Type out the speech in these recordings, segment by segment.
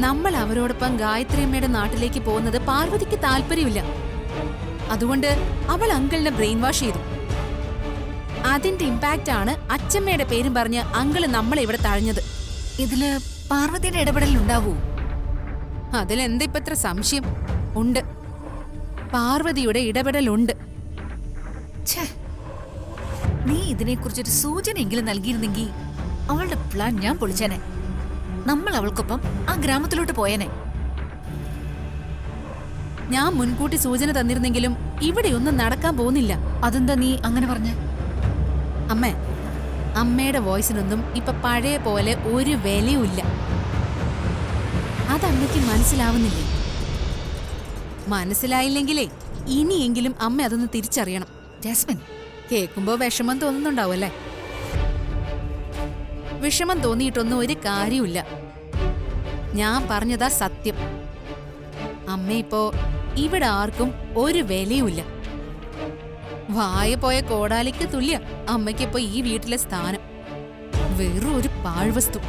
നമ്മൾ അവരോടൊപ്പം ഗായത്രിയമ്മയുടെ നാട്ടിലേക്ക് പോകുന്നത് പാർവതിക്ക് താല്പര്യമില്ല. അതുകൊണ്ട് അവൾ അങ്കിളിനെ ബ്രെയിൻ വാഷ് ചെയ്തു. അതിന്റെ ഇമ്പാക്റ്റ് ആണ് അച്ഛമ്മയുടെ പേരും പറഞ്ഞ് അങ്കിള് നമ്മളെ ഇവിടെ തഴഞ്ഞത്. ഇതില് പാർവതിയുടെ ഇടപെടൽ ഉണ്ടാവൂ? അതിലെന്താ ഇപ്പൊ ഇത്ര സംശയം? ഉണ്ട്, പാർവതിയുടെ ഇടപെടലുണ്ട്. നീ ഇതിനെക്കുറിച്ചൊരു സൂചനയെങ്കിലും നൽകിയിരുന്നെങ്കിൽ അവളുടെ പ്ലാൻ ഞാൻ പൊളിച്ചേനെ. നമ്മൾ അവൾക്കൊപ്പം ആ ഗ്രാമത്തിലോട്ട് പോയേനെ. ഞാൻ മുൻകൂട്ടി സൂചന തന്നിരുന്നെങ്കിലും ഇവിടെയൊന്നും നടക്കാൻ പോകുന്നില്ല. അതെന്താ നീ അങ്ങനെ പറഞ്ഞ? അമ്മേ, അമ്മയുടെ വോയിസിനൊന്നും ഇപ്പൊ പഴയ പോലെ ഒരു വിലയുമില്ല. അതമ്മയ്ക്ക് മനസ്സിലാവുന്നില്ലേ? മനസ്സിലായില്ലെങ്കിലേ ഇനിയെങ്കിലും അമ്മ അതൊന്ന് തിരിച്ചറിയണം. ജാസ്മിൻ, കേൾക്കുമ്പോ വിഷമം തോന്നുന്നുണ്ടാവല്ലേ? വിഷമം തോന്നിയിട്ടൊന്നും ഒരു കാര്യമില്ല. ഞാൻ പറഞ്ഞതാ സത്യം. അമ്മ ഇപ്പോ ഇവിടെ ആർക്കും ഒരു വിലയുമില്ല. വായ പോയ കോടാലിക്ക് തുല്യ അമ്മയ്ക്കിപ്പോ ഈ വീട്ടിലെ സ്ഥാനം. വെറും ഒരു പാഴ്വസ്തു.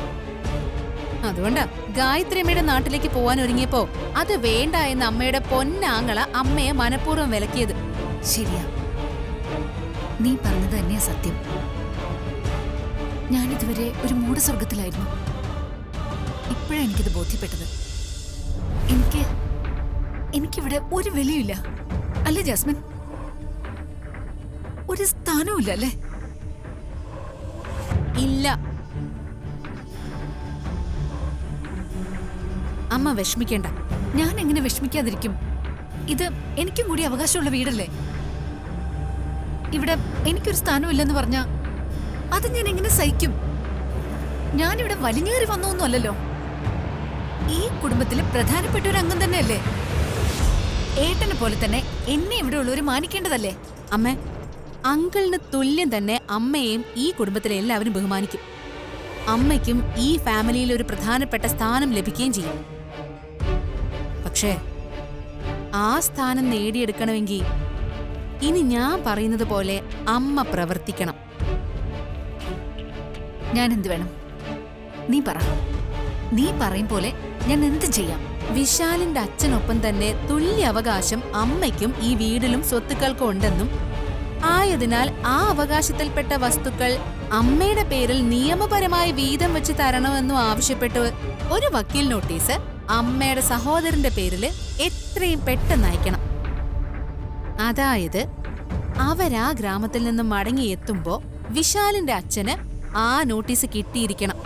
അതുകൊണ്ടാ ഗായത്രിയമ്മയുടെ നാട്ടിലേക്ക് പോവാൻ ഒരുങ്ങിയപ്പോ അത് വേണ്ട എന്ന് അമ്മയുടെ പൊന്നാങ്ങള അമ്മയെ മനഃപൂർവ്വം വിലക്കിയത്. ശരിയാ, നീ പറഞ്ഞത് തന്നെയാ സത്യം. ഞാനിതുവരെ ഒരു മൂഢസ്വർഗത്തിലായിരുന്നു. ഇപ്പോഴാണ് എനിക്കിത് ബോധ്യപ്പെട്ടത്. എനിക്കിവിടെ ഒരു വിലയില്ല അല്ലേ ജാസ്മിൻ? ഒരു സ്ഥാനവും ഇല്ല അല്ലേ? ഇല്ല. അമ്മ വിഷമിക്കേണ്ട. ഞാൻ എങ്ങനെ വിഷമിക്കാതിരിക്കും? ഇത് എനിക്കും കൂടി അവകാശമുള്ള വീടല്ലേ? ഇവിടെ എനിക്കൊരു സ്ഥാനമില്ലെന്ന് പറഞ്ഞാ അത് ഞാൻ എങ്ങനെ സഹിക്കും? ഞാനിവിടെ വലിഞ്ഞേറി വന്നൊന്നും അല്ലല്ലോ. ഈ കുടുംബത്തിലെ പ്രധാനപ്പെട്ട ഒരു അംഗം തന്നെയല്ലേ. ഏട്ടനെ പോലെ തന്നെ എന്നെ ഇവിടെ ഉള്ളവര് മാനിക്കേണ്ടതല്ലേ? അമ്മേ, അങ്കിളിന് തുല്യം തന്നെ അമ്മയെയും ഈ കുടുംബത്തിലെ എല്ലാവരും ബഹുമാനിക്കും. അമ്മയ്ക്കും ഈ ഫാമിലിയിൽ ഒരു പ്രധാനപ്പെട്ട സ്ഥാനം ലഭിക്കുകയും ചെയ്യും. പക്ഷേ ആ സ്ഥാനം നേടിയെടുക്കണമെങ്കിൽ ഇനി ഞാൻ പറയുന്നത് പോലെ അമ്മ പ്രവർത്തിക്കണം. ഞാൻ എന്ത് വേണം? നീ പറ. നീ പറയും പോലെ ഞാൻ എന്ത് ചെയ്യാം? വിശാലിന്റെ അച്ഛനൊപ്പം തന്നെ തുല്യ അവകാശം അമ്മയ്ക്കും ഈ വീടിലും സ്വത്തുക്കൾക്കും ഉണ്ടെന്നും ആയതിനാൽ ആ അവകാശത്തിൽപ്പെട്ട വസ്തുക്കൾ അമ്മയുടെ പേരിൽ നിയമപരമായി വീതം വെച്ച് തരണമെന്നും ആവശ്യപ്പെട്ട് ഒരു വക്കീൽ നോട്ടീസ് അമ്മയുടെ സഹോദരന്റെ പേരിൽ എത്രയും പെട്ടെന്ന് അയക്കണം. അതായത് അവരാ ഗ്രാമത്തിൽ നിന്നും മടങ്ങിയെത്തുമ്പോ വിശാലിന്റെ അച്ഛന് ആ നോട്ടീസ് കിട്ടിയിരിക്കണം.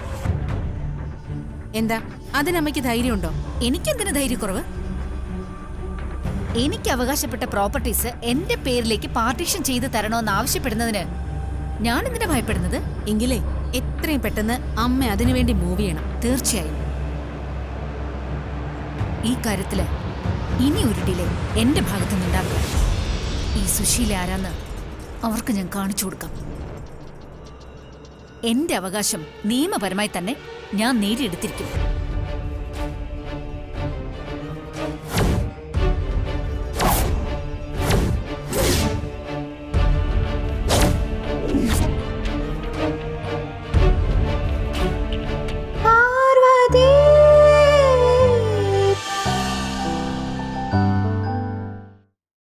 എന്താ, അതിനമ്മയ്ക്ക് ധൈര്യമുണ്ടോ? എനിക്കെന്തിനു ധൈര്യക്കുറവ്? എനിക്ക് അവകാശപ്പെട്ട പ്രോപ്പർട്ടീസ് എന്റെ പേരിലേക്ക് പാർട്ടീഷൻ ചെയ്ത് തരണമെന്ന് ആവശ്യപ്പെടുന്നതിന് ഞാൻ എന്തിനാ ഭയപ്പെടുന്നത്? എങ്കിലേ എത്രയും പെട്ടെന്ന് അമ്മ അതിനുവേണ്ടി മൂവ് ചെയ്യണം. തീർച്ചയായും. ഈ കാര്യത്തില് ഇനി ഒരു ഡിലേ എന്റെ ഭാഗത്തുനിന്നുണ്ടാവില്ല. ഈ സുശീല ആരാന്ന് അവർക്ക് ഞാൻ കാണിച്ചു കൊടുക്കാം. എന്റെ അവകാശം നിയമപരമായി തന്നെ ഞാൻ നേടിയെടുത്തിരിക്കും.